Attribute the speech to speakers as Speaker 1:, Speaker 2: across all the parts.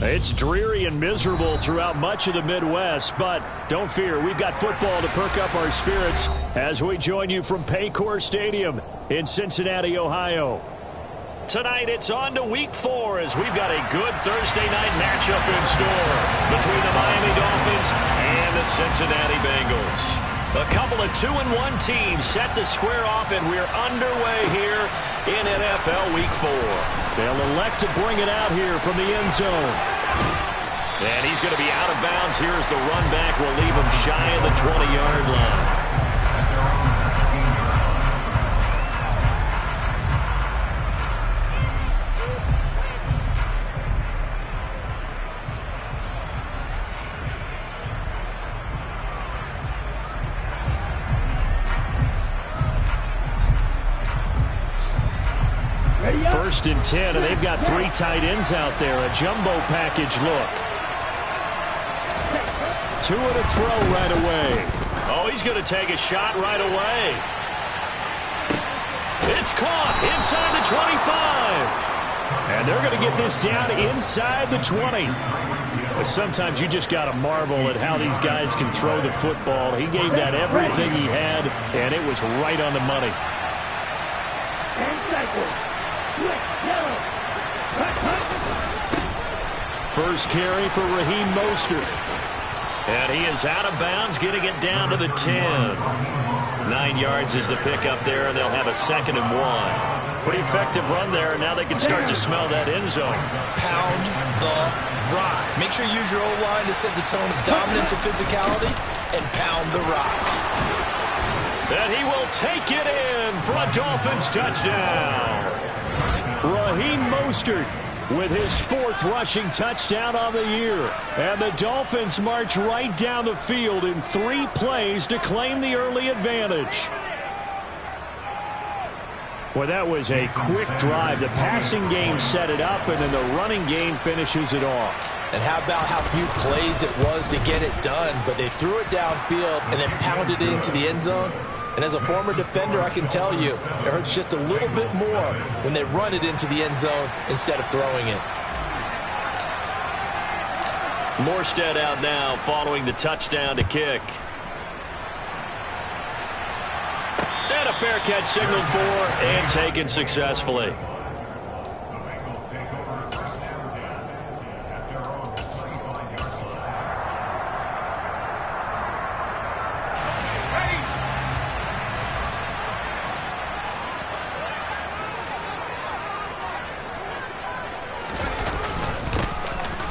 Speaker 1: It's dreary and miserable throughout much of the Midwest, but don't fear, we've got football to perk up our spirits as we join you from Paycor Stadium in Cincinnati, Ohio. Tonight it's on to Week 4 as we've got a good Thursday night matchup in store between the Miami Dolphins and the Cincinnati Bengals. A couple of 2-1 teams set to square off, and we're underway here in NFL Week 4. They'll elect to bring it out here from the end zone. And he's going to be out of bounds. Here's the run back. Will leave him shy of the 20-yard line. First and 10, and they've got 3 tight ends out there. A jumbo package look. 2 and a throw right away. Oh, he's going to take a shot right away. It's caught inside the 25. And they're going to get this down inside the 20. But sometimes you just got to marvel at how these guys can throw the football. He gave that everything he had, and it was right on the money. First carry for Raheem Mostert. And he is out of bounds, getting it down to the 10. 9 yards is the pickup there, and they'll have a 2nd and 1. Pretty effective run there, and now they can start to smell that end zone.
Speaker 2: Pound the rock. Make sure you use your O-line to set the tone of dominance and physicality, and pound the rock.
Speaker 1: And he will take it in for a Dolphins touchdown. Raheem Mostert with his 4th rushing touchdown on the year. And the Dolphins march right down the field in 3 plays to claim the early advantage. Well, that was a quick drive. The passing game set it up, and then the running game finishes it off.
Speaker 2: And how about how few plays it was to get it done, but they threw it downfield and then pounded it into the end zone. And as a former defender, I can tell you, it hurts just a little bit more when they run it into the end zone instead of throwing it.
Speaker 1: Morstead out now following the touchdown to kick. And a fair catch signaled for and taken successfully.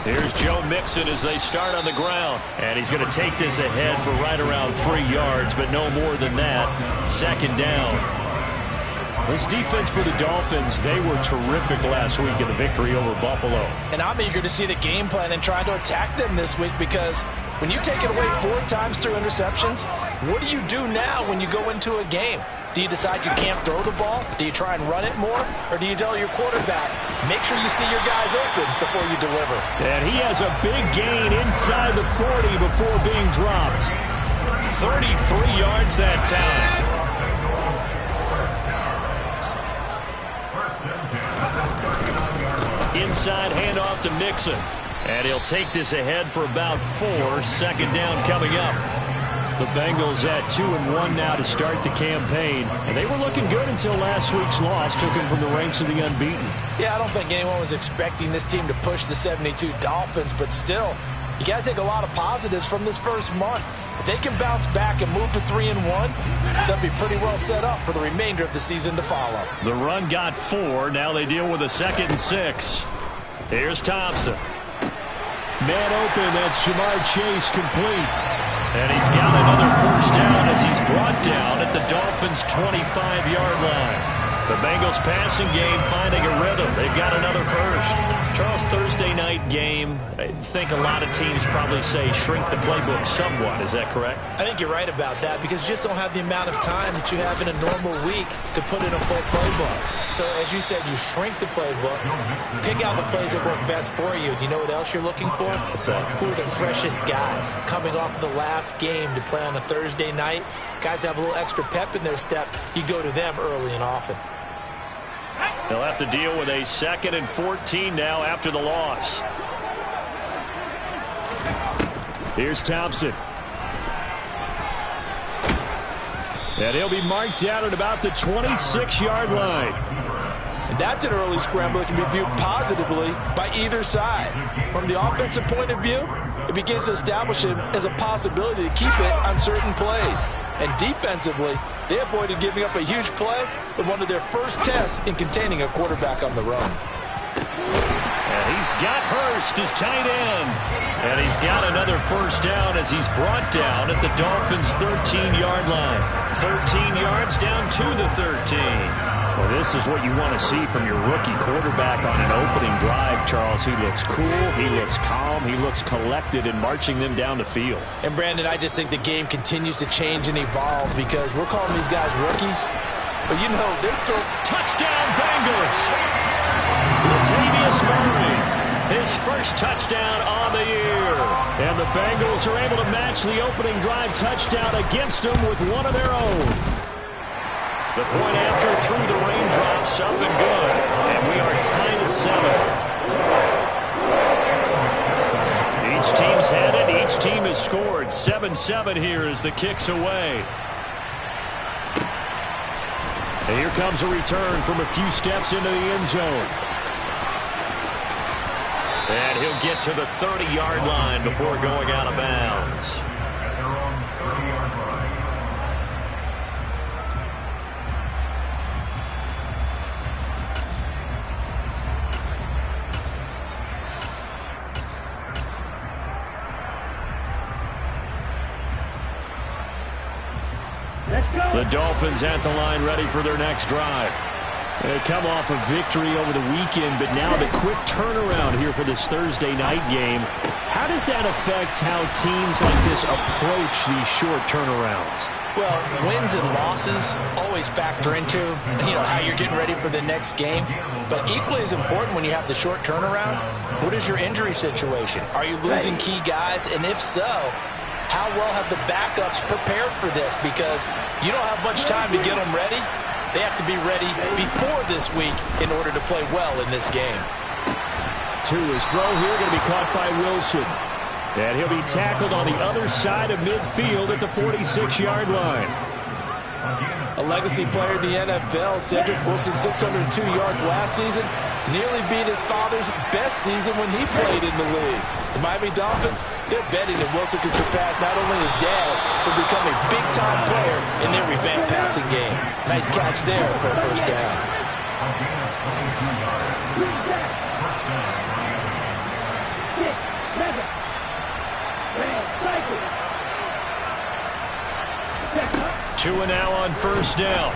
Speaker 1: Here's Joe Mixon as they start on the ground. And he's going to take this ahead for right around 3 yards, but no more than that. 2nd down. This defense for the Dolphins, they were terrific last week in the victory over Buffalo.
Speaker 2: And I'm eager to see the game plan and try to attack them this week, because when you take it away 4 times through interceptions, what do you do now when you go into a game? Do you decide you can't throw the ball? Do you try and run it more? Or do you tell your quarterback, make sure you see your guys open before you deliver?
Speaker 1: And he has a big gain inside the 40 before being dropped. 33 yards that time. Inside handoff to Mixon. And he'll take this ahead for about 4. 2nd down coming up. The Bengals at 2-1 now to start the campaign. And they were looking good until last week's loss took them from the ranks of the unbeaten.
Speaker 2: Yeah, I don't think anyone was expecting this team to push the 72 Dolphins, but still, you got to take a lot of positives from this first month. If they can bounce back and move to 3-1, they'll be pretty well set up for the remainder of the season to follow.
Speaker 1: The run got 4. Now they deal with a 2nd and 6. Here's Thompson. Man open, that's Jamar Chase complete. And he's got another 1st down as he's brought down at the Dolphins' 25-yard line. The Bengals passing game finding a rhythm. They've got another 1st. Charles, Thursday night game, I think a lot of teams probably say shrink the playbook somewhat. Is that correct?
Speaker 2: I think you're right about that, because you just don't have the amount of time that you have in a normal week to put in a full playbook. So, as you said, you shrink the playbook, pick out the plays that work best for you. Do you know what else you're looking for?
Speaker 1: What's that?
Speaker 2: Who are the freshest guys coming off of the last game to play on a Thursday night? Guys have a little extra pep in their step. You go to them early and often.
Speaker 1: They'll have to deal with a 2nd and 14 now after the loss. Here's Thompson. And he'll be marked down at about the 26-yard line.
Speaker 2: And that's an early scramble that can be viewed positively by either side. From the offensive point of view, it begins to establish it as a possibility to keep it on certain plays. And defensively, they avoided giving up a huge play with one of their first tests in containing a quarterback on the run.
Speaker 1: And he's got Hurst as tight end. And he's got another first down as he's brought down at the Dolphins' 13-yard line. 13 yards down to the 13. Well, this is what you want to see from your rookie quarterback on an opening drive, Charles. He looks cool, he looks calm, he looks collected in marching them down the field.
Speaker 2: And, Brandon, I just think the game continues to change and evolve because we're calling these guys rookies. But, you know, they're still
Speaker 1: touchdown Bengals. Latavius Murray, his first touchdown on the year. And the Bengals are able to match the opening drive touchdown against them with one of their own. The point after through the raindrops, up and good. And we are tied at 7. Each team's had it. Each team has scored. 7-7 here as the kick's away. And here comes a return from a few steps into the end zone. And he'll get to the 30-yard line before going out of bounds. The Dolphins at the line ready for their next drive. They come off a victory over the weekend, but now the quick turnaround here for this Thursday night game. How does that affect how teams like this approach these short turnarounds?
Speaker 2: Well, wins and losses always factor into, how you're getting ready for the next game. But equally as important when you have the short turnaround, what is your injury situation? Are you losing key guys? And if so, how well have the backups prepared for this? Because you don't have much time to get them ready. They have to be ready before this week in order to play well in this game.
Speaker 1: To his throw here, going to be caught by Wilson. And he'll be tackled on the other side of midfield at the 46-yard line.
Speaker 2: A legacy player in the NFL, Cedric Wilson, 602 yards last season, nearly beat his father's best season when he played in the league. The Miami Dolphins, they're betting that Wilson can surpass not only his dad, but become a big-time player in their revamped passing game. Nice catch there for a first down.
Speaker 1: Two and now on first down.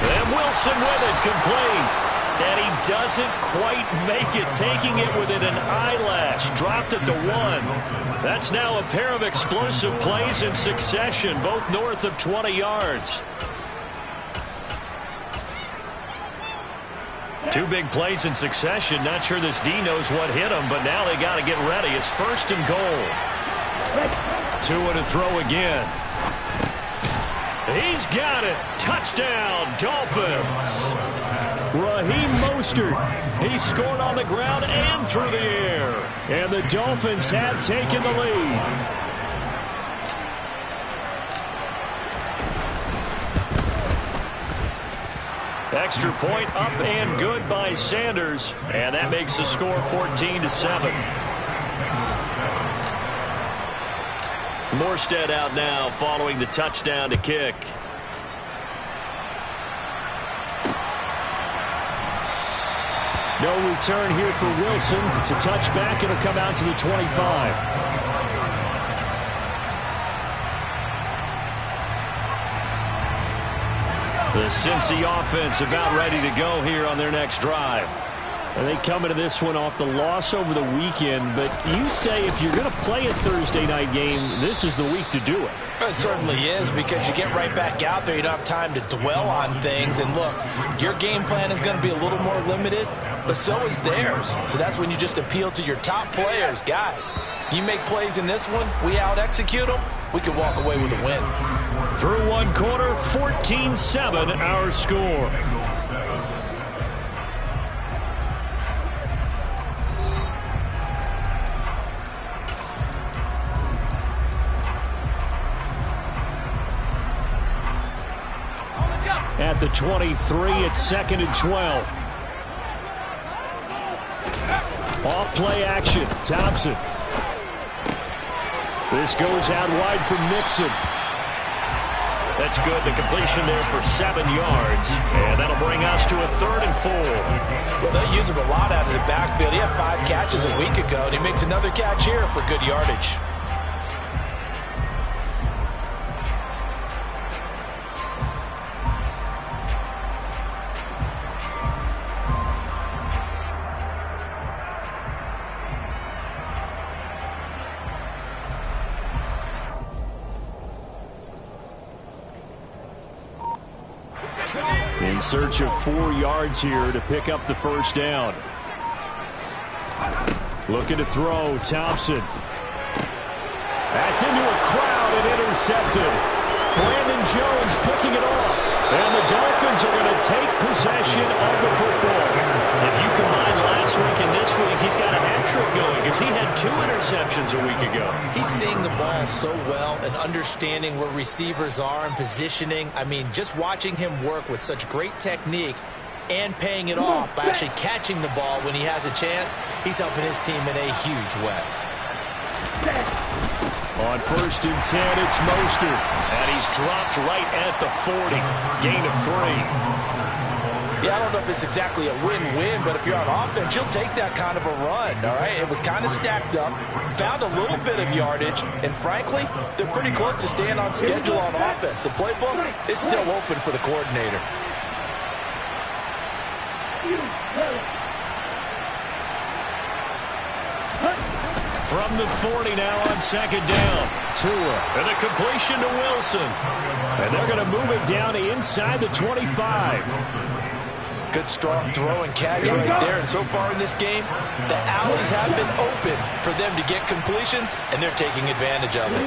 Speaker 1: And Wilson with it, complete. And he doesn't quite make it, taking it within an eyelash. Dropped at the 1. That's now a pair of explosive plays in succession, both north of 20 yards. Two big plays in succession. Not sure this D knows what hit him, but now they got to get ready. It's first and goal. Two and a throw again. He's got it. Touchdown, Dolphins. Raheem Mostert. He scored on the ground and through the air. And the Dolphins have taken the lead. Extra point up and good by Sanders. And that makes the score 14-7. Morstead out now following the touchdown to kick. No return here for Wilson. It's a touchback. It'll come out to the 25. The Cincy offense about ready to go here on their next drive. And they come into this one off the loss over the weekend, but you say if you're going to play a Thursday night game, this is the week to do it.
Speaker 2: It certainly is, because you get right back out there. You don't have time to dwell on things. And look, your game plan is going to be a little more limited, but so is theirs. So that's when you just appeal to your top players. Guys, you make plays in this one, we out-execute them, we can walk away with a win.
Speaker 1: Through one quarter, 14-7 our score. at the 23. It's 2nd and 12. Off play action. Thompson. This goes out wide for Mixon.
Speaker 3: That's good. The completion there for 7 yards. And that'll bring us to a 3rd and 4.
Speaker 2: Well, they use him a lot out of the backfield. He had 5 catches a week ago, and he makes another catch here for good yardage.
Speaker 1: In search of 4 yards here to pick up the first down. Looking to throw, Thompson. That's into a crowd and intercepted. Brandon Jones picking it off. And the Dolphins are going to take possession of the football.
Speaker 3: If you combine last week and this week, he's got a hat trick going because he had 2 interceptions a week ago.
Speaker 2: He's seeing the ball so well and understanding where receivers are and positioning. I mean, just watching him work with such great technique and paying it off by actually catching the ball when he has a chance, he's helping his team in a huge way.
Speaker 1: On 1st and 10, it's Mostert.
Speaker 3: And he's dropped right at the 40. Gain of 3.
Speaker 2: Yeah, I don't know if it's exactly a win-win, but if you're on offense, you'll take that kind of a run, all right? It was kind of stacked up, found a little bit of yardage, and frankly, they're pretty close to staying on schedule on offense. The playbook is still open for the coordinator.
Speaker 1: From the 40 now on 2nd down. Tua.
Speaker 3: And a completion to Wilson.
Speaker 1: And they're going to move it down inside the 25.
Speaker 2: Good strong throw and catch right there. And so far in this game, the alleys have been open for them to get completions, and they're taking advantage of it.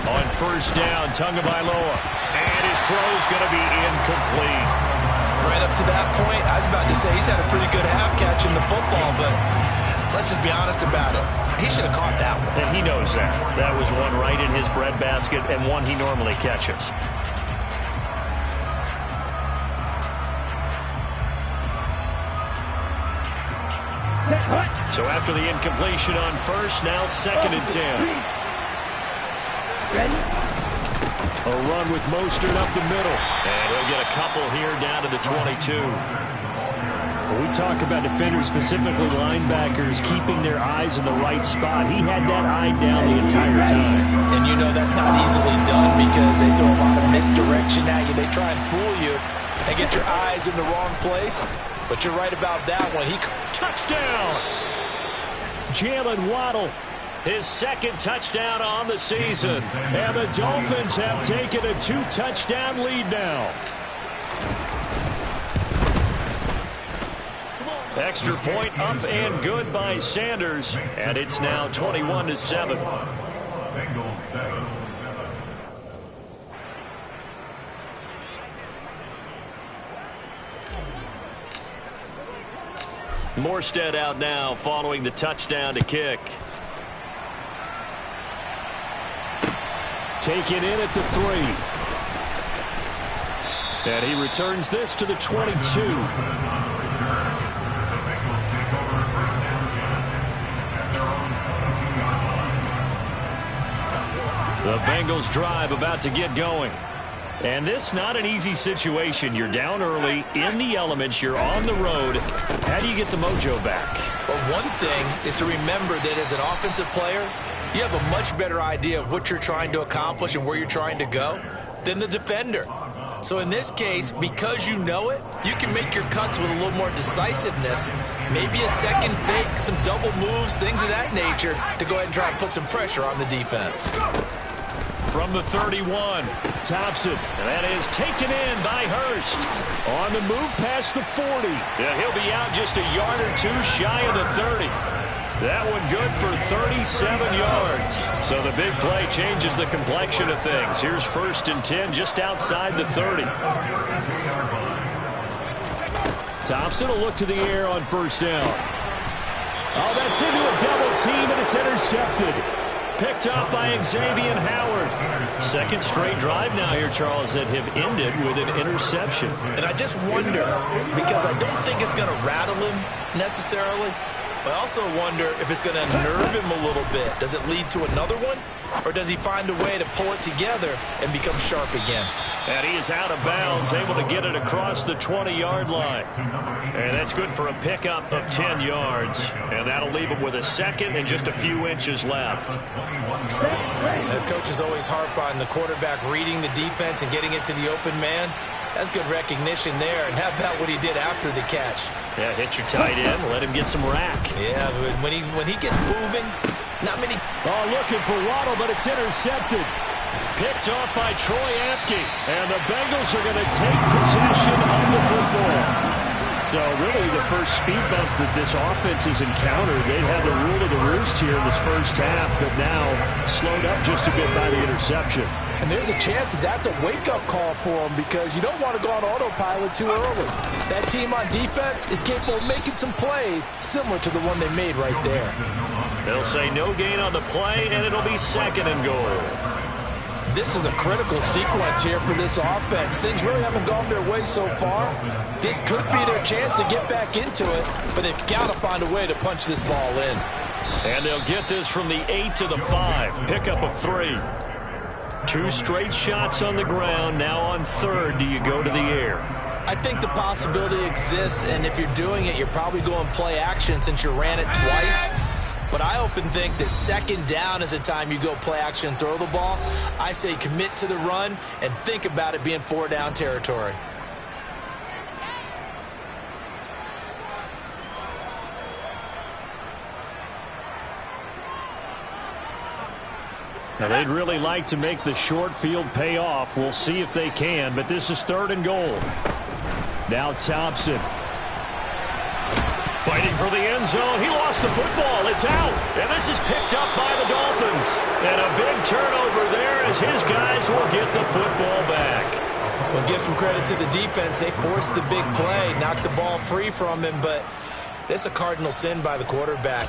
Speaker 1: On 1st down, Tagovailoa. And his throw's going to be incomplete.
Speaker 2: Right up to that point, I was about to say he's had a pretty good half catching the football, but let's just be honest about it. He should have caught that one.
Speaker 3: And he knows that. That was one right in his breadbasket and one he normally catches. So after the incompletion on 1st, now 2nd and 10.
Speaker 1: A run with Mostert up the middle.
Speaker 3: And he'll get a couple here down to the 22.
Speaker 1: When we talk about defenders, specifically linebackers, keeping their eyes in the right spot, he had that eye down the entire time.
Speaker 2: And you know that's not easily done because they throw a lot of misdirection at you. They try and fool you and get your eyes in the wrong place. But you're right about that one.
Speaker 1: Touchdown! Jalen Waddle.
Speaker 3: His 2nd touchdown on the season.
Speaker 1: And the Dolphins have taken a 2-touchdown lead now.
Speaker 3: Extra point up and good by Sanders. And it's now 21-7. Morstead out now following the touchdown to kick.
Speaker 1: Taken in at the 3. And he returns this to the 22. The Bengals drive about to get going. And this not an easy situation. You're down early, in the elements, you're on the road. How do you get the mojo back?
Speaker 2: Well, one thing is to remember that as an offensive player, you have a much better idea of what you're trying to accomplish and where you're trying to go than the defender. So in this case, because you know it, you can make your cuts with a little more decisiveness, maybe a second fake, some double moves, things of that nature, to go ahead and try and put some pressure on the defense.
Speaker 1: From the 31, Thompson, and that is taken in by Hurst. On the move past the 40.
Speaker 3: Yeah, he'll be out just a yard or two shy of the 30.
Speaker 1: That one good for 37 yards.
Speaker 3: So the big play changes the complexion of things. Here's 1st and 10 just outside the 30.
Speaker 1: Thompson will look to the air on 1st down. Oh, that's into a double team, and it's intercepted. picked up by Xavier Howard. Second straight drive now here, Charles, that have ended with an interception.
Speaker 2: And I just wonder, because I don't think it's going to rattle him necessarily, but I also wonder if it's going to nerve him a little bit. Does it lead to another one? Or does he find a way to pull it together and become sharp again?
Speaker 1: And he is out of bounds, able to get it across the 20-yard line. And that's good for a pickup of 10 yards. And that'll leave him with a second and just a few inches left.
Speaker 2: The coaches always harp on the quarterback reading the defense and getting it to the open man. That's good recognition there. And how about what he did after the catch?
Speaker 1: Yeah, hit your tight end, let him get some rack.
Speaker 2: Yeah, when he gets moving, not many.
Speaker 1: Oh, looking for Waddle, but it's intercepted. Picked off by Troy Apke. And the Bengals are going to take possession of the football. So really the first speed bump that this offense has encountered. They'd had the rule of the roost here in this first half, but now slowed up just a bit by the interception.
Speaker 2: And there's a chance that that's a wake-up call for them because you don't want to go on autopilot too early. That team on defense is capable of making some plays similar to the one they made right there.
Speaker 1: They'll say no gain on the play, and it'll be second and goal.
Speaker 2: This is a critical sequence here for this offense. Things really haven't gone their way so far. This could be their chance to get back into it, but they've got to find a way to punch this ball in.
Speaker 1: And they'll get this from the 8 to the 5. Pickup of 3. 2 straight shots on the ground. Now on third, do you go to the air?
Speaker 2: I think the possibility exists, and if you're doing it, you're probably going play action since you ran it twice. But I often think that second down is the time you go play action and throw the ball. I say commit to the run and think about it being 4 down territory.
Speaker 1: Now, they'd really like to make the short field pay off. We'll see if they can, but this is third and goal. Now Thompson. Fighting for the end zone. He lost the football. It's out. And this is picked up by the Dolphins. And a big turnover there as his guys will get the football back.
Speaker 2: We'll give some credit to the defense. They forced the big play, knocked the ball free from him, but it's a cardinal sin by the quarterback.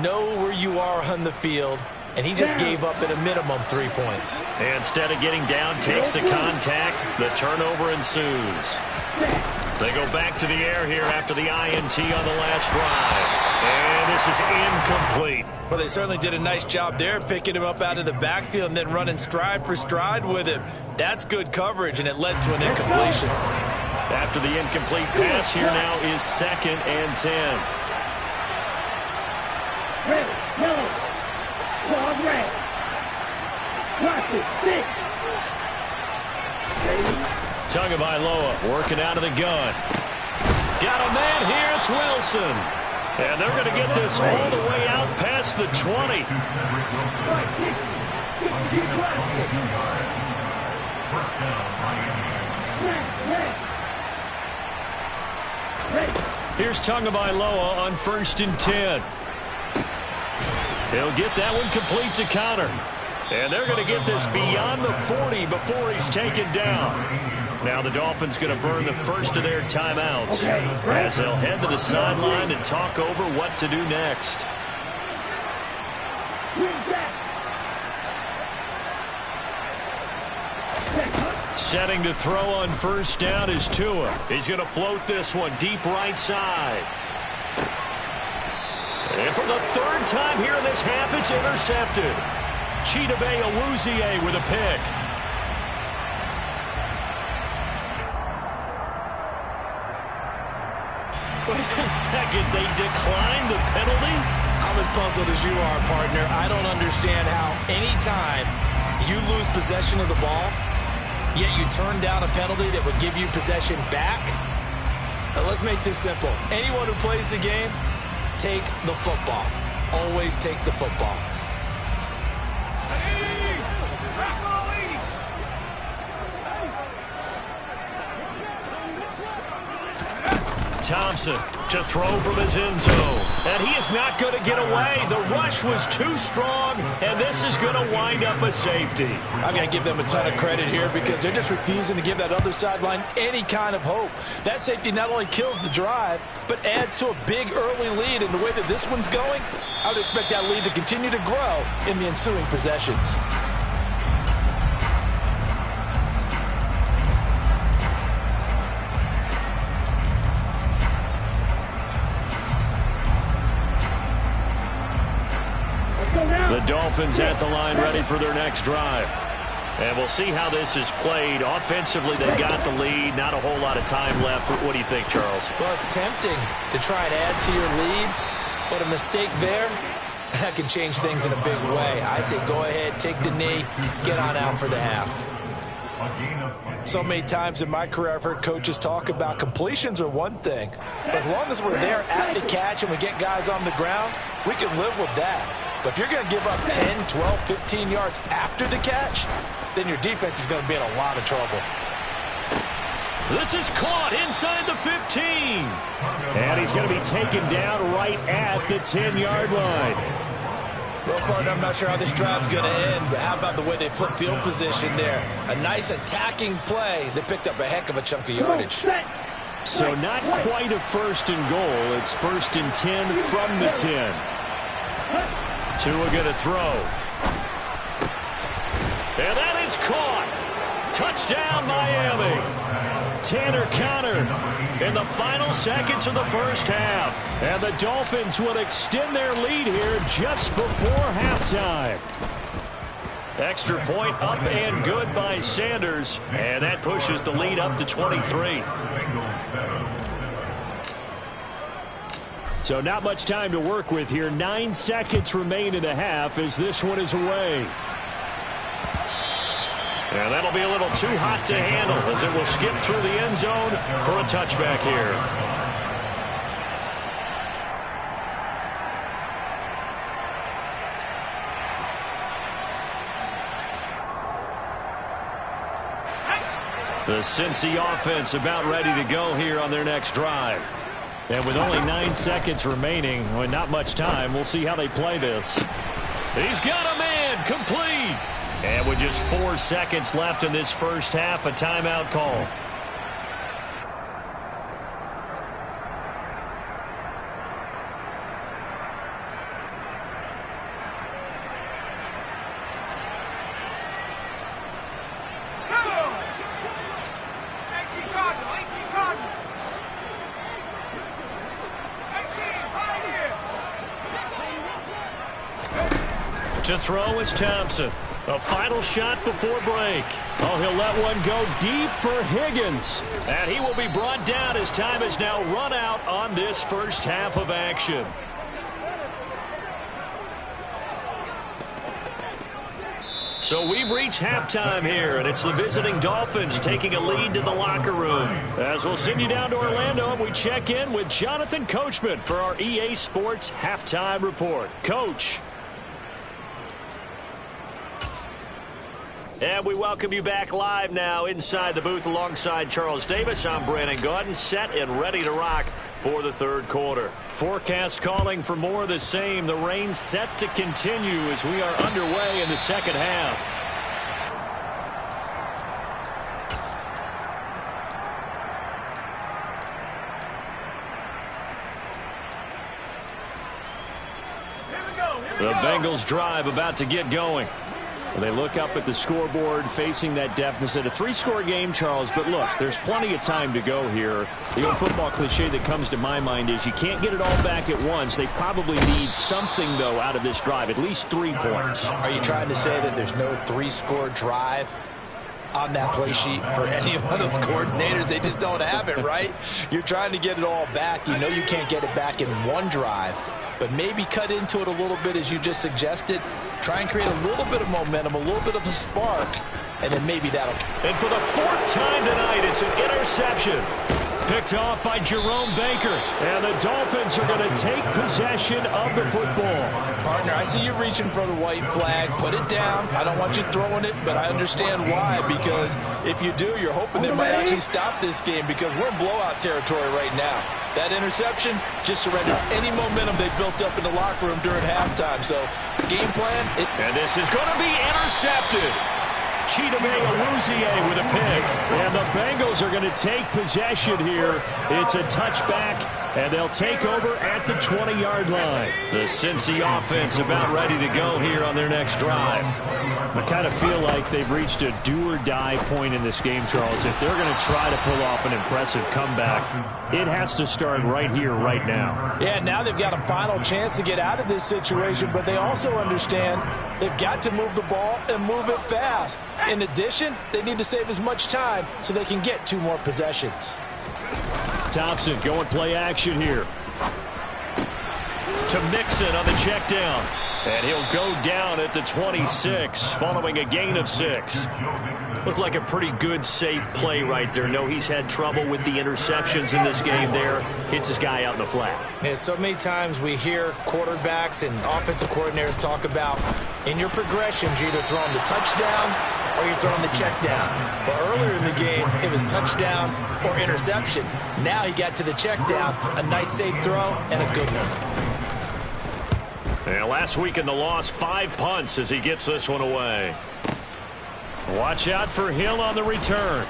Speaker 2: Know where you are on the field, and he just gave up at a minimum 3 points.
Speaker 1: And instead of getting down, takes the contact. The turnover ensues. They go back to the air here after the INT on the last drive. And this is incomplete.
Speaker 2: Well, they certainly did a nice job there, picking him up out of the backfield and then running stride for stride with him. That's good coverage, and it led to an incompletion.
Speaker 1: After the incomplete pass, here now is 2nd and 10.
Speaker 4: Red, yellow, squad red. Watch it, 6.
Speaker 1: Tagovailoa working out of the gun. Got a man here. It's Wilson. And they're going to get this all the way out past the 20. Here's Tagovailoa on 1st and 10. He'll get that one complete to counter. And they're going to get this beyond the 40 before he's taken down. Now the Dolphins going to burn the first of their timeouts as they'll head to the sideline and talk over what to do next. Setting to throw on 1st down is Tua. He's going to float this one deep right side. And for the 3rd time here in this half, it's intercepted. Chidobe Awuzie with a pick. Wait a second, they declined the penalty?
Speaker 2: I'm as puzzled as you are, partner. I don't understand how any time you lose possession of the ball, yet you turn down a penalty that would give you possession back. Now, let's make this simple. Anyone who plays the game, take the football. Always take the football.
Speaker 3: Thompson to throw from his end zone. And he is not going to get away. The rush was too strong, and this is going to wind up a safety.
Speaker 2: I'm going to give them a ton of credit here because they're just refusing to give that other sideline any kind of hope. That safety not only kills the drive, but adds to a big early lead. In the way that this one's going, I would expect that lead to continue to grow in the ensuing possessions.
Speaker 1: The Dolphins at the line ready for their next drive.
Speaker 3: And we'll see how this is played. Offensively, they got the lead. Not a whole lot of time left. What do you think, Charles?
Speaker 2: Well, it's tempting to try and add to your lead, but a mistake there, that can change things in a big way. I say go ahead, take the knee, get on out for the half. So many times in my career, I've heard coaches talk about completions are one thing. But as long as we're there at the catch and we get guys on the ground, we can live with that. But if you're going to give up 10, 12, 15 yards after the catch, then your defense is going to be in a lot of trouble.
Speaker 3: This is caught inside the 15.
Speaker 1: And he's going to be taken down right at the 10-yard line.
Speaker 2: Well, partner, I'm not sure how this drive's going to end, but how about the way they flip field position there? A nice attacking play that picked up a heck of a chunk of yardage.
Speaker 1: So not quite a first and goal. It's first and 10 from the 10.
Speaker 3: Tua going to throw. And that is caught. Touchdown, Miami.
Speaker 1: Tanner Conner in the final seconds of the first half. And the Dolphins will extend their lead here just before halftime.
Speaker 3: Extra point up and good by Sanders. And that pushes the lead up to 23.
Speaker 1: So not much time to work with here. 9 seconds remain in the half as this one is away.
Speaker 3: And that'll be a little too hot to handle as it will skip through the end zone for a touchback here. The Cincy offense about ready to go here on their next drive.
Speaker 1: And with only 9 seconds remaining, with not much time, we'll see how they play this.
Speaker 3: He's got a man, complete. And with just 4 seconds left in this first half, a timeout call. To throw is Thompson. A final shot before break.
Speaker 1: Oh, he'll let one go deep for Higgins.
Speaker 3: And he will be brought down as time is now run out on this first half of action. So we've reached halftime here, and it's the visiting Dolphins taking a lead to the locker room. As we'll send you down to Orlando, and we check in with Jonathan Coachman for our EA Sports Halftime Report. Coach. And we welcome you back live now inside the booth alongside Charles Davis. I'm Brandon Gaudin, set and ready to rock for the third quarter.
Speaker 1: Forecast calling for more of the same. The rain set to continue as we are underway in the second half. The Bengals drive about to get going. They look up at the scoreboard facing that deficit. A 3-score game, Charles, but look, there's plenty of time to go here. The old football cliche that comes to my mind is you can't get it all back at once. They probably need something, though, out of this drive, at least 3 points.
Speaker 2: Are you trying to say that there's no 3-score drive on that play sheet for any one of those coordinators? They just don't have it, right? You're trying to get it all back. You know you can't get it back in one drive. But maybe cut into it a little bit as you just suggested. Try and create a little bit of momentum, a little bit of a spark, and then maybe that'll...
Speaker 3: And for the 4th time tonight, it's an interception.
Speaker 1: Picked off by Jerome Baker. And the Dolphins are going to take possession of the football.
Speaker 2: Partner, I see you reaching for the white flag. Put it down. I don't want you throwing it, but I understand why. Because if you do, you're hoping they might actually stop this game because we're in blowout territory right now. That interception just surrendered any momentum they built up in the locker room during halftime. So, game plan.
Speaker 3: And this is going to be intercepted. Chidame Awuzie with a pick.
Speaker 1: And the Bengals are going to take possession here. It's a touchback, and they'll take over at the 20-yard line.
Speaker 3: The Cincy offense about ready to go here on their next drive.
Speaker 1: I kind of feel like they've reached a do-or-die point in this game, Charles. If they're going to try to pull off an impressive comeback, it has to start right here, right now.
Speaker 2: Yeah, now they've got a final chance to get out of this situation, but they also understand they've got to move the ball and move it fast. In addition, they need to save as much time so they can get 2 more possessions.
Speaker 1: Thompson going play action here.
Speaker 3: To Mixon on the check down. And he'll go down at the 26 following a gain of 6. Looked like a pretty good, safe play right there. No, he's had trouble with the interceptions in this game there. Hits his guy out in the flat.
Speaker 2: Yeah, so many times we hear quarterbacks and offensive coordinators talk about in your progressions, you're either throwing the touchdown or you're throwing the check down. But earlier in the game, it was touchdown or interception. Now he got to the check down, a nice safe throw, and a good one.
Speaker 3: And last week in the loss, 5 punts as he gets this one away.
Speaker 1: Watch out for Hill on the return.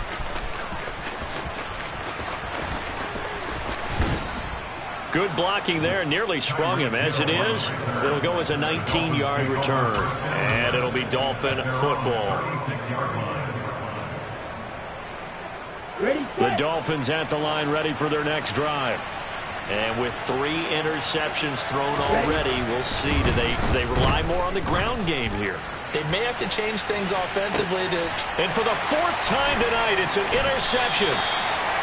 Speaker 3: Good blocking there. Nearly sprung him. As it is, it'll go as a 19-yard return. And it'll be Dolphin football.
Speaker 1: The Dolphins at the line ready for their next drive.
Speaker 3: And with 3 interceptions thrown already, we'll see. Do they rely more on the ground game here?
Speaker 2: They may have to change things offensively to...
Speaker 3: And for the 4th time tonight, it's an interception.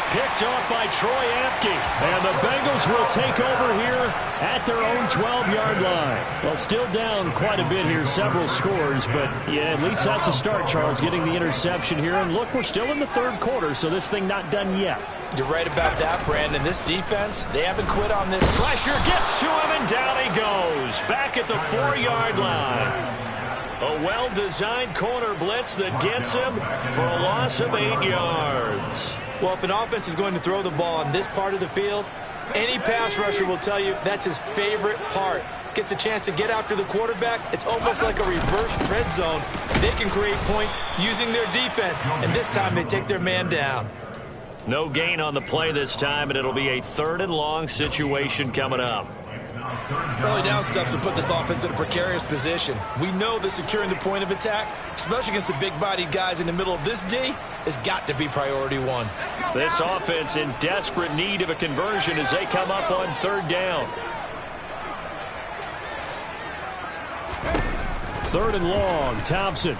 Speaker 1: Picked off by Troy Apke. And the Bengals will take over here at their own 12-yard line. Well, still down quite a bit here, several scores. But, yeah, at least that's a start, Charles, getting the interception here. And, look, we're still in the 3rd quarter, so this thing not done yet.
Speaker 2: You're right about that, Brandon. This defense, they haven't quit on this.
Speaker 3: Pressure gets to him, and down he goes. Back at the 4-yard line. A well-designed corner blitz that gets him for a loss of 8 yards.
Speaker 2: Well, if an offense is going to throw the ball on this part of the field, any pass rusher will tell you that's his favorite part. Gets a chance to get after the quarterback. It's almost like a reverse red zone. They can create points using their defense, and this time they take their man down.
Speaker 3: No gain on the play this time, and it'll be a 3rd and long situation coming up.
Speaker 2: Early down stuff to put this offense in a precarious position. We know that securing the point of attack, especially against the big-bodied guys in the middle of this D, has got to be priority 1.
Speaker 3: This offense in desperate need of a conversion as they come up on 3rd down.
Speaker 1: 3rd and long, Thompson.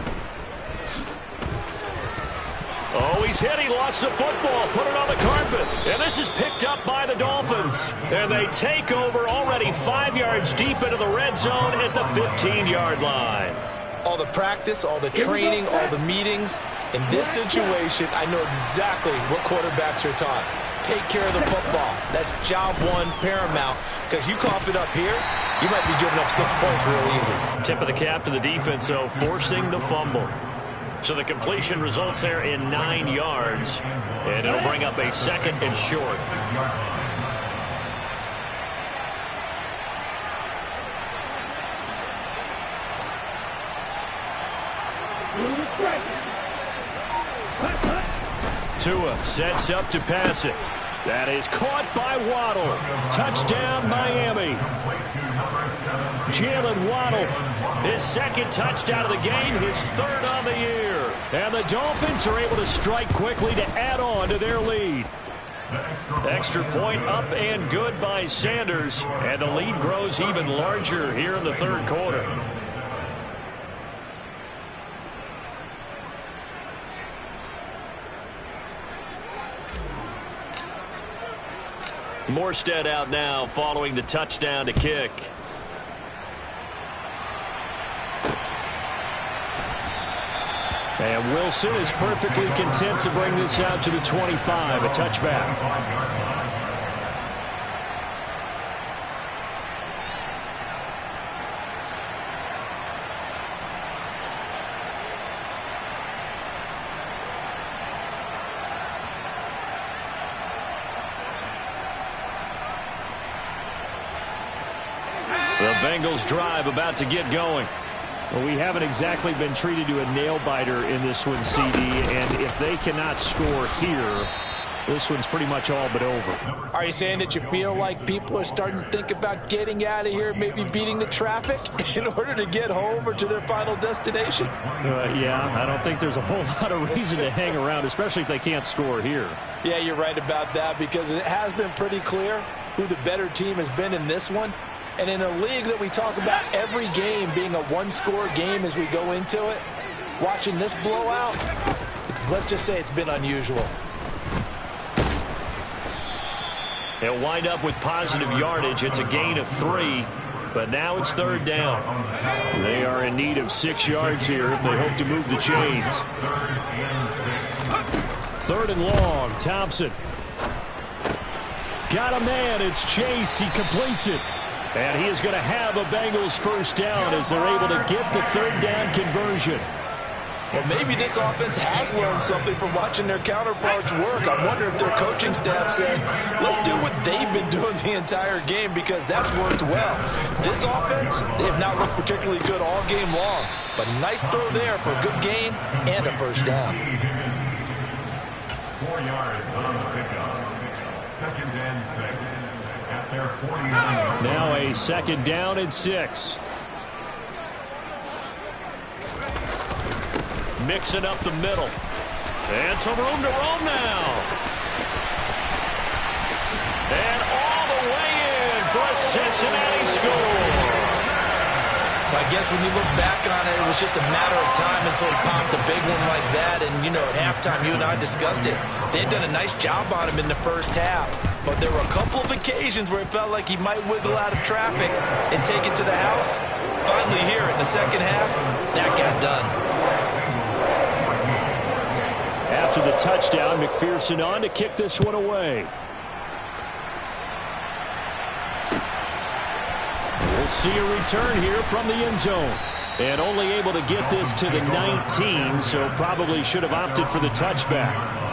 Speaker 3: Oh, he's hit. He lost the football. Put it on the carpet. And this is picked up by the Dolphins. And they take over already 5 yards deep into the red zone at the 15-yard line.
Speaker 2: All the practice, all the training, all the meetings. In this situation, I know exactly what quarterbacks are taught. Take care of the football. That's job 1 paramount. Because you cough it up here, you might be giving up 6 points real easy.
Speaker 3: Tip of the cap to the defense, though, forcing the fumble. So the completion results there in 9 yards. And it'll bring up a 2nd and short.
Speaker 1: Tua sets up to pass it. That is caught by Waddle. Touchdown, Miami. Jalen Waddle, his 2nd touchdown of the game, his 3rd on the year. And the Dolphins are able to strike quickly to add on to their lead. Extra point up and good by Sanders. And the lead grows even larger here in the 3rd quarter.
Speaker 3: Morstead out now following the touchdown to kick.
Speaker 1: And Wilson is perfectly content to bring this out to the 25, a touchback.
Speaker 3: The Bengals drive about to get going.
Speaker 1: Well, we haven't exactly been treated to a nail-biter in this one, CD, and if they cannot score here, this one's pretty much all but over.
Speaker 2: Are you saying that you feel like people are starting to think about getting out of here, maybe beating the traffic in order to get home or to their final destination?
Speaker 1: Yeah, I don't think there's a whole lot of reason to hang around, especially if they can't score here.
Speaker 2: Yeah, you're right about that, because it has been pretty clear who the better team has been in this one. And in a league that we talk about every game being a one-score game as we go into it, watching this blowout, let's just say it's been unusual.
Speaker 3: They'll wind up with positive yardage. It's a gain of 3, but now it's third down.
Speaker 1: They are in need of 6 yards here if they hope to move the chains. Third and long, Thompson. Got a man, it's Chase, he completes it. And he is going to have a Bengals first down as they're able to get the third down conversion.
Speaker 2: Well, maybe this offense has learned something from watching their counterparts work. I wonder if their coaching staff said, let's do what they've been doing the entire game, because that's worked well. This offense, they have not looked particularly good all game long. But nice throw there for a good gain and a first down.
Speaker 5: 4 yards on the pickup. Second and 6.
Speaker 1: Now a second down and 6.
Speaker 3: Mixing up the middle. And some room to roam now. And all the way in for a Cincinnati score.
Speaker 2: I guess when you look back on it, it was just a matter of time until he popped a big one like that. And, you know, at halftime, you and I discussed it. They had done a nice job on him in the first half. But there were a couple of occasions where it felt like he might wiggle out of traffic and take it to the house. Finally here in the second half, that got done.
Speaker 1: After the touchdown, McPherson on to kick this one away. We'll see a return here from the end zone. And only able to get this to the 19, so probably should have opted for the touchback.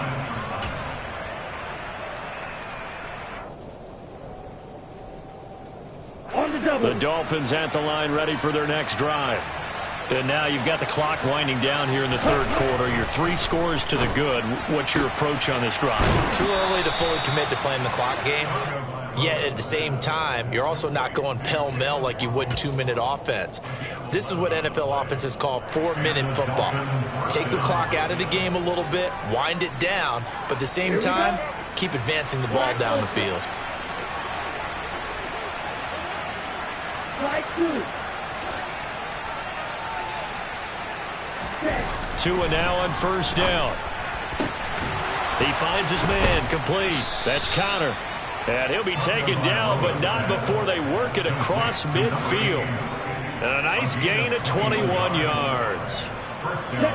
Speaker 3: The Dolphins at the line, ready for their next drive. And now you've got the clock winding down here in the third quarter. You're 3 scores to the good. What's your approach on this drive?
Speaker 2: Too early to fully commit to playing the clock game. Yet at the same time, you're also not going pell-mell like you would in 2-minute offense. This is what NFL offenses call 4-minute football. Take the clock out of the game a little bit, wind it down, but at the same time, keep advancing the ball down the field.
Speaker 3: Tua now on first down. He finds his man, complete. That's Connor. And he'll be taken down, but not before they work it across midfield. And a nice gain of 21 yards.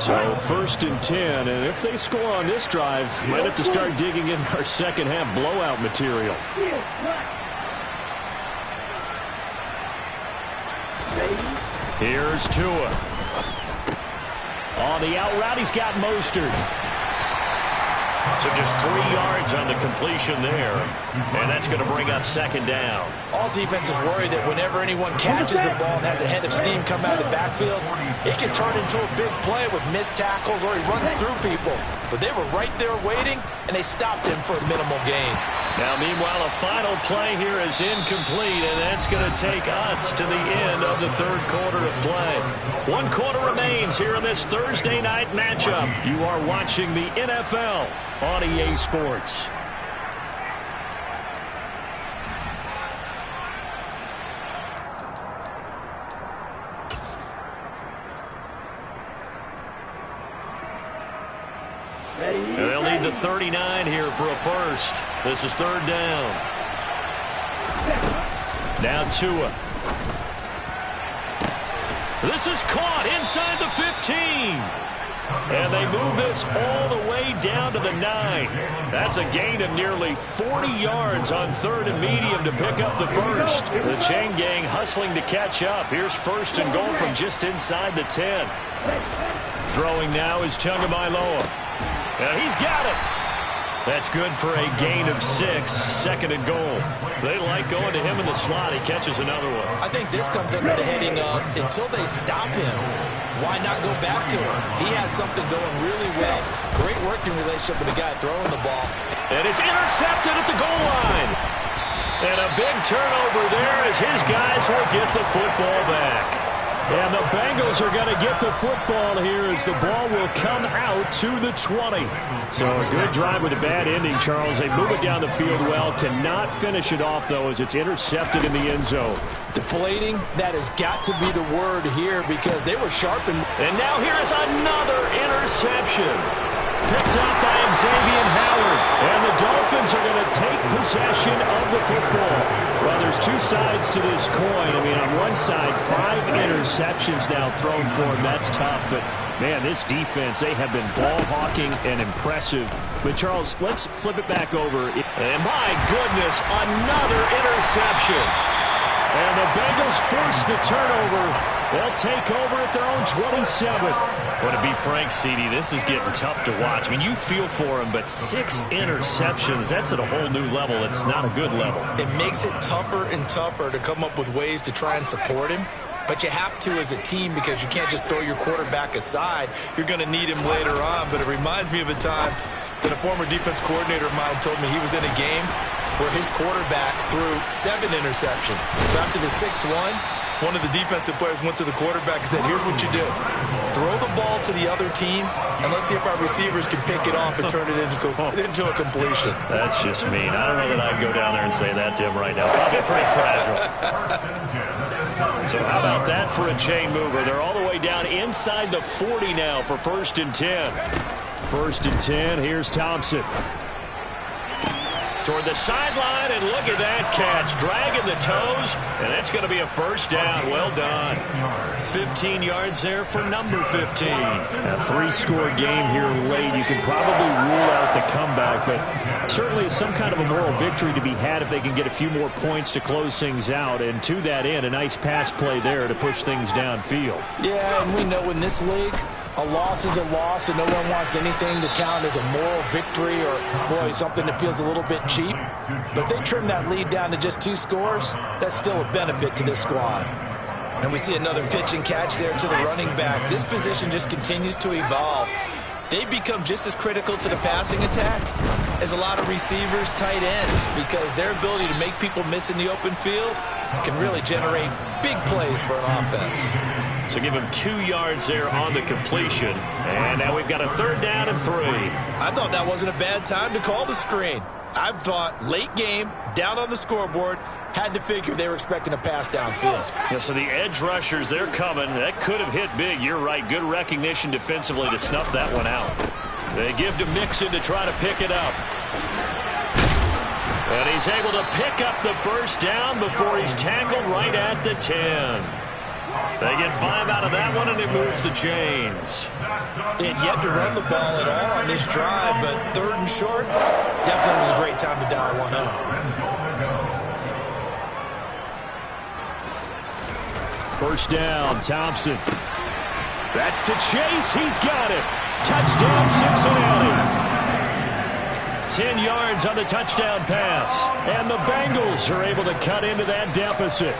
Speaker 1: So first and 10, and if they score on this drive, might have to start digging in our second half blowout material.
Speaker 3: Here's Tua.
Speaker 1: On the out route, he's got Mostert.
Speaker 3: So just 3 yards on the completion there. And that's going to bring up second down.
Speaker 2: All defenses worry that whenever anyone catches the ball and has a head of steam come out of the backfield, it can turn into a big play with missed tackles or he runs through people. But they were right there waiting, and they stopped him for a minimal gain.
Speaker 3: Now, meanwhile, a final play here is incomplete, and that's going to take us to the end of the third quarter of play. 1 quarter remains here in this Thursday night matchup. You are watching the NFL on EA Sports. And they'll need the 39 here for a first. This is third down. Now Tua. This is caught inside the 15. And they move this all the way down to the 9. That's a gain of nearly 40 yards on 3rd and medium to pick up the first. The chain gang hustling to catch up. Here's 1st and goal from just inside the 10. Throwing now is Tagovailoa. And he's got it. That's good for a gain of 6, 2nd and goal. They like going to him in the slot. He catches another one.
Speaker 2: I think this comes under the heading of until they stop him, why not go back to him? He has something going really well. Great working relationship with the guy throwing the ball.
Speaker 3: And it's intercepted at the goal line. And a big turnover there as his guys will get the football back.
Speaker 1: And the Bengals are going to get the football here as the ball will come out to the 20. So a good drive with a bad ending, Charles. They move it down the field well. Cannot finish it off, though, as it's intercepted in the end zone.
Speaker 2: Deflating, that has got to be the word here because they were sharpened.
Speaker 3: And now here is another interception. Picked up by Xavier Howard. And the Dolphins are going to take possession of the football. Well, there's two sides to this coin. I mean, on one side, 5 interceptions now thrown for him. That's tough. But, man, this defense, they have been ball hawking and impressive. But, Charles, let's flip it back over. And, my goodness, another interception.
Speaker 1: And the Bengals force the turnover. They'll take over at their own 27.
Speaker 3: Well, to be frank, CD, this is getting tough to watch. I mean, you feel for him, but 6 interceptions, that's at a whole new level. It's not a good level.
Speaker 2: It makes it tougher and tougher to come up with ways to try and support him. But you have to as a team because you can't just throw your quarterback aside. You're going to need him later on. But it reminds me of a time that a former defense coordinator of mine told me he was in a game where his quarterback threw 7 interceptions. So after the 6-1, one of the defensive players went to the quarterback and said, here's what you do. Throw the ball to the other team, and let's see if our receivers can pick it off and turn it into a completion.
Speaker 3: That's just mean. I don't know that I'd go down there and say that to him right now. Probably pretty fragile. So how about that for a chain mover? They're all the way down inside the 40 now for 1st and 10.
Speaker 1: 1st and 10. Here's Thompson.
Speaker 3: Toward the sideline, and look at that catch. Dragging the toes, and that's going to be a 1st down. Well done. 15 yards there for number 15.
Speaker 1: A 3-score game here late. You can probably rule out the comeback, but certainly some kind of a moral victory to be had if they can get a few more points to close things out. And to that end, a nice pass play there to push things downfield.
Speaker 2: Yeah, and we know in this league, a loss is a loss, and no one wants anything to count as a moral victory or, boy, something that feels a little bit cheap. But if they trim that lead down to just 2 scores, that's still a benefit to this squad. And we see another pitch and catch there to the running back. This position just continues to evolve. They become just as critical to the passing attack as a lot of receivers, tight ends, because their ability to make people miss in the open field can really generate big plays for an offense.
Speaker 3: So give him 2 yards there on the completion. And now we've got a 3rd down and 3.
Speaker 2: I thought that wasn't a bad time to call the screen. I thought late game, down on the scoreboard, had to figure they were expecting a pass downfield.
Speaker 3: Yeah, so the edge rushers, they're coming. That could have hit big. You're right. Good recognition defensively to snuff that one out. They give to Mixon to try to pick it up. And he's able to pick up the 1st down before he's tackled right at the 10. They get 5 out of that one, and it moves the chains.
Speaker 2: They had yet to run the ball at all on this drive, but 3rd and short, definitely was a great time to dial one up.
Speaker 1: First down, Thompson. That's to Chase. He's got it. Touchdown, Cincinnati. 10 yards on the touchdown pass. And the Bengals are able to cut into that deficit.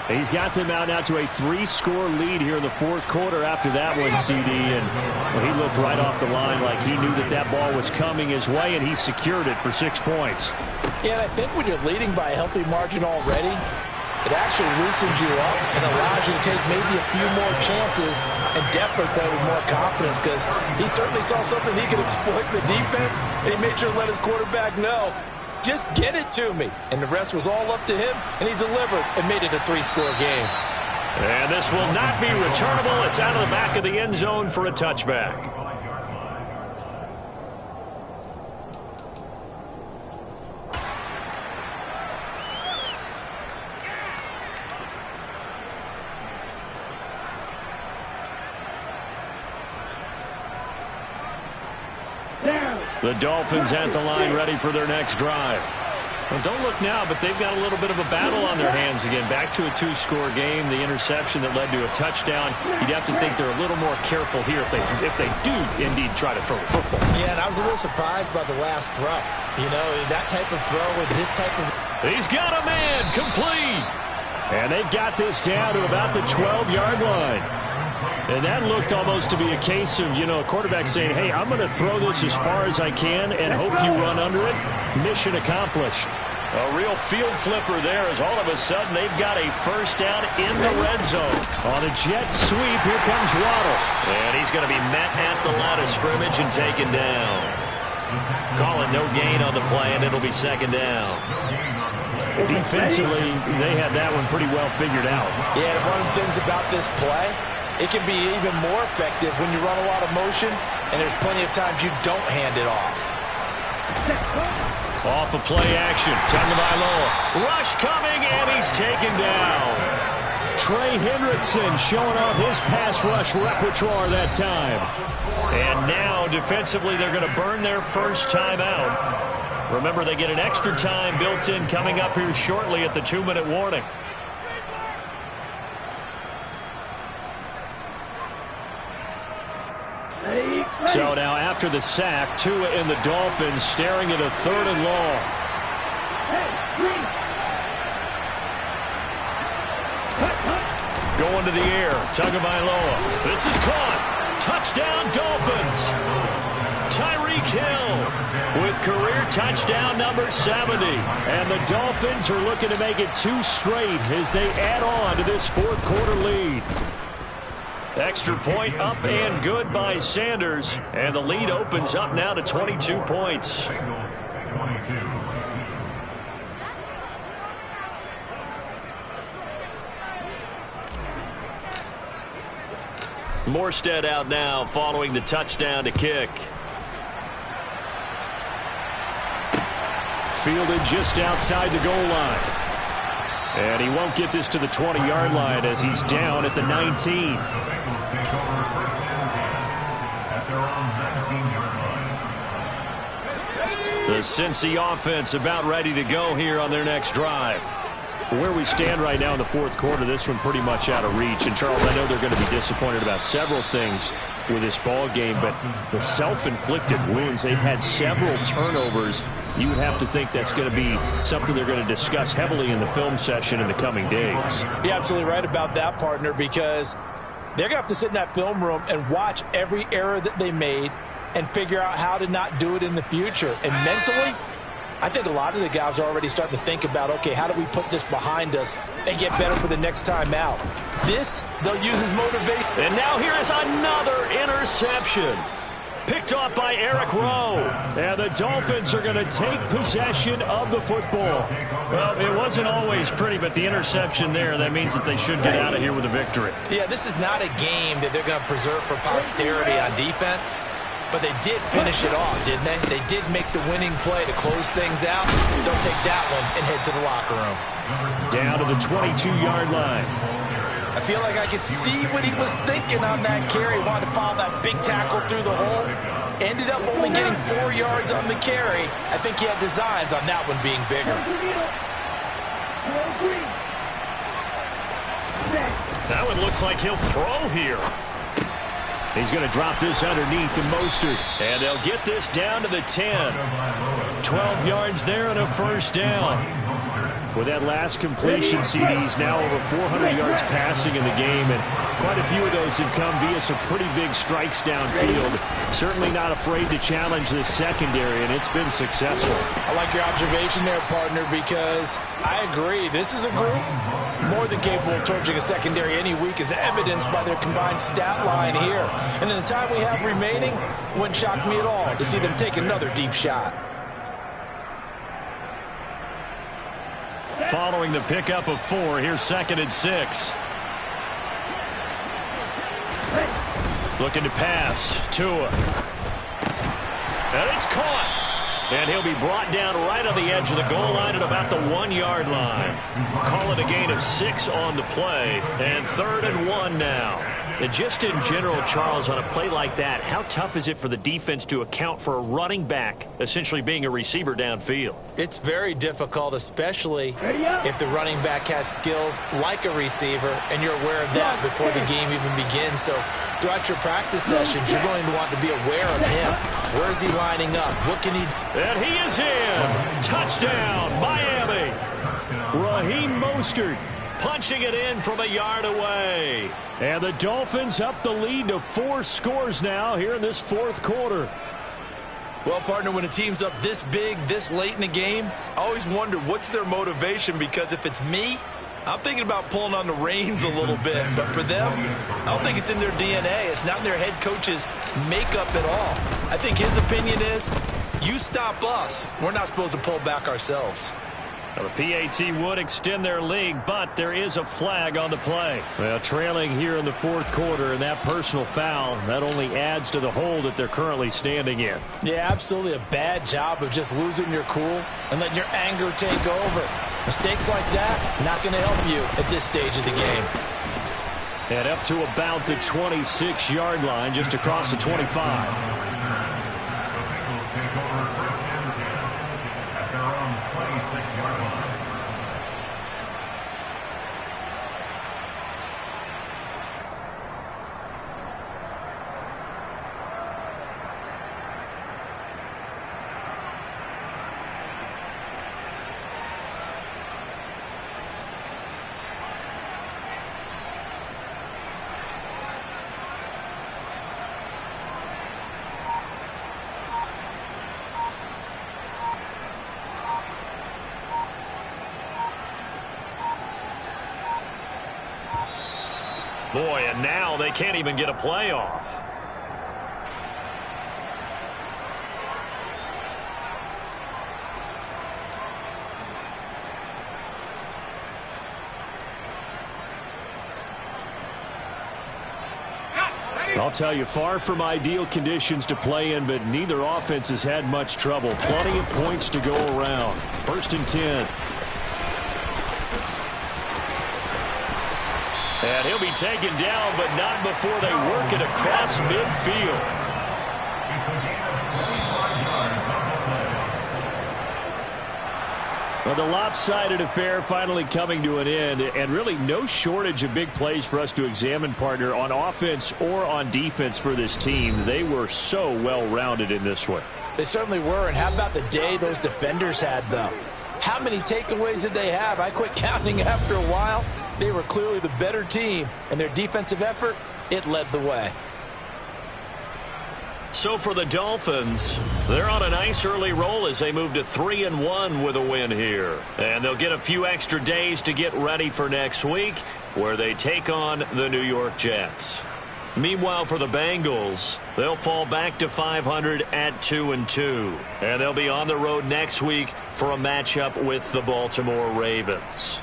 Speaker 1: He's got them out now to a 3-score lead here in the 4th quarter after that one, CD. And well, he looked right off the line like he knew that that ball was coming his way, and he secured it for 6 points.
Speaker 2: Yeah, and I think when you're leading by a healthy margin already, it actually loosens you up and allows you to take maybe a few more chances and definitely play with more confidence because he certainly saw something he could exploit in the defense, and he made sure to let his quarterback know, just get it to me. And the rest was all up to him, and he delivered and made it a 3-score game.
Speaker 3: And this will not be returnable. It's out of the back of the end zone for a touchback.
Speaker 1: The Dolphins at the line ready for their next drive.
Speaker 3: Well, don't look now, but they've got a little bit of a battle on their hands again. Back to a 2-score game. The interception that led to a touchdown. You'd have to think they're a little more careful here if they do indeed try to throw the football.
Speaker 2: Yeah, and I was a little surprised by the last throw. You know, that type of throw with this type of...
Speaker 3: He's got a man complete.
Speaker 1: And they've got this down to about the 12-yard line. And that looked almost to be a case of, you know, a quarterback saying, hey, I'm going to throw this as far as I can and hope you run under it. Mission accomplished.
Speaker 3: A real field flipper there as all of a sudden they've got a first down in the red zone.
Speaker 1: On a jet sweep, here comes Waddle.
Speaker 3: And he's going to be met at the line of scrimmage and taken down. Call it no gain on the play, and it'll be second down.
Speaker 1: Defensively, they had that one pretty well figured out.
Speaker 2: Yeah, one of the things about this play, it can be even more effective when you run a lot of motion, and there's plenty of times you don't hand it off.
Speaker 3: Off of play action, Tagovailoa. Rush coming, and he's taken down.
Speaker 1: Trey Hendrickson showing off his pass rush repertoire that time.
Speaker 3: And now, defensively, they're going to burn their first time out. Remember, they get an extra time built in coming up here shortly at the 2-minute warning.
Speaker 1: So now after the sack, Tua and the Dolphins staring at a 3rd and long.
Speaker 3: Going to the air, Tagovailoa. This is caught. Touchdown, Dolphins. Tyreek Hill with career touchdown number 70.
Speaker 1: And the Dolphins are looking to make it 2 straight as they add on to this 4th quarter lead.
Speaker 3: Extra point up and good by Sanders. And the lead opens up now to 22 points. Morstead out now following the touchdown to kick.
Speaker 1: Fielded just outside the goal line. And he won't get this to the 20-yard line as he's down at the 19.
Speaker 3: The Cincy offense about ready to go here on their next drive.
Speaker 1: Where we stand right now in the 4th quarter, this one pretty much out of reach. And, Charles, I know they're going to be disappointed about several things with this ball game, but the self-inflicted wounds, they've had several turnovers. You would have to think that's going to be something they're going to discuss heavily in the film session in the coming days.
Speaker 2: You're absolutely right about that, partner, because they're going to have to sit in that film room and watch every error that they made and figure out how to not do it in the future. And mentally, I think a lot of the guys are already starting to think about, okay, how do we put this behind us and get better for the next time out? This, they'll use as motivation.
Speaker 3: And now here is another interception. Picked off by Eric Rowe.
Speaker 1: And the Dolphins are going to take possession of the football.
Speaker 3: Well, it wasn't always pretty, but the interception there, that means that they should get out of here with a victory.
Speaker 2: Yeah, this is not a game that they're going to preserve for posterity on defense. But they did finish it off, didn't they? They did make the winning play to close things out. They'll take that one and head to the locker room.
Speaker 1: Down to the 22-yard line.
Speaker 2: I feel like I could see what he was thinking on that carry. Wanted to follow that big tackle through the hole. Ended up only getting 4 yards on the carry. I think he had designs on that one being bigger.
Speaker 3: That one looks like he'll throw here.
Speaker 1: He's going to drop this underneath to Mostert.
Speaker 3: And they'll get this down to the 10. 12 yards there and a first down.
Speaker 1: With that last completion, CD's now over 400 yards passing in the game, and quite a few of those have come via some pretty big strikes downfield. Certainly not afraid to challenge the secondary, and it's been successful.
Speaker 2: I like your observation there, partner, because I agree. This is a group more than capable of torching a secondary any week, as evidenced by their combined stat line here. And in the time we have remaining, it wouldn't shock me at all to see them take another deep shot.
Speaker 3: Following the pickup of 4, here's 2nd and 6. Looking to pass. Tua. And it's caught. And he'll be brought down right on the edge of the goal line at about the 1-yard line. Call it a gain of 6 on the play. And 3rd and 1 now. And just in general, Charles, on a play like that, how tough is it for the defense to account for a running back essentially being a receiver downfield?
Speaker 2: It's very difficult, especially if the running back has skills like a receiver, and you're aware of that before the game even begins. So throughout your practice sessions, you're going to want to be aware of him. Where is he lining up? What can he...
Speaker 3: And he is in. Touchdown, Miami.
Speaker 1: Raheem Mostert.
Speaker 3: Punching it in from a yard away.
Speaker 1: And the Dolphins up the lead to 4 scores now here in this fourth quarter.
Speaker 2: Well, partner, when a team's up this big, this late in the game, I always wonder what's their motivation, because if it's me, I'm thinking about pulling on the reins a little bit. But for them, I don't think it's in their DNA. It's not in their head coach's makeup at all. I think his opinion is, you stop us. We're not supposed to pull back ourselves.
Speaker 1: Well, the PAT would extend their lead, but there is a flag on the play. Well, trailing here in the fourth quarter, and that personal foul, that only adds to the hole that they're currently standing in.
Speaker 2: Yeah, absolutely a bad job of just losing your cool and letting your anger take over. Mistakes like that, not going to help you at this stage of the game.
Speaker 1: And up to about the 26-yard line, just across the 25.
Speaker 3: Boy, and now they can't even get a play off.
Speaker 1: I'll tell you, far from ideal conditions to play in, but neither offense has had much trouble. Plenty of points to go around. 1st and 10.
Speaker 3: And he'll be taken down, but not before they work it across midfield.
Speaker 1: Well, the lopsided affair finally coming to an end, and really no shortage of big plays for us to examine, partner, on offense or on defense for this team. They were so well-rounded in this one.
Speaker 2: They certainly were, and how about the day those defenders had, though? How many takeaways did they have? I quit counting after a while. They were clearly the better team, and their defensive effort, it led the way.
Speaker 3: So for the Dolphins, they're on a nice early roll as they move to 3-1 with a win here. And they'll get a few extra days to get ready for next week, where they take on the New York Jets. Meanwhile, for the Bengals, they'll fall back to 500 at 2-2. And they'll be on the road next week for a matchup with the Baltimore Ravens.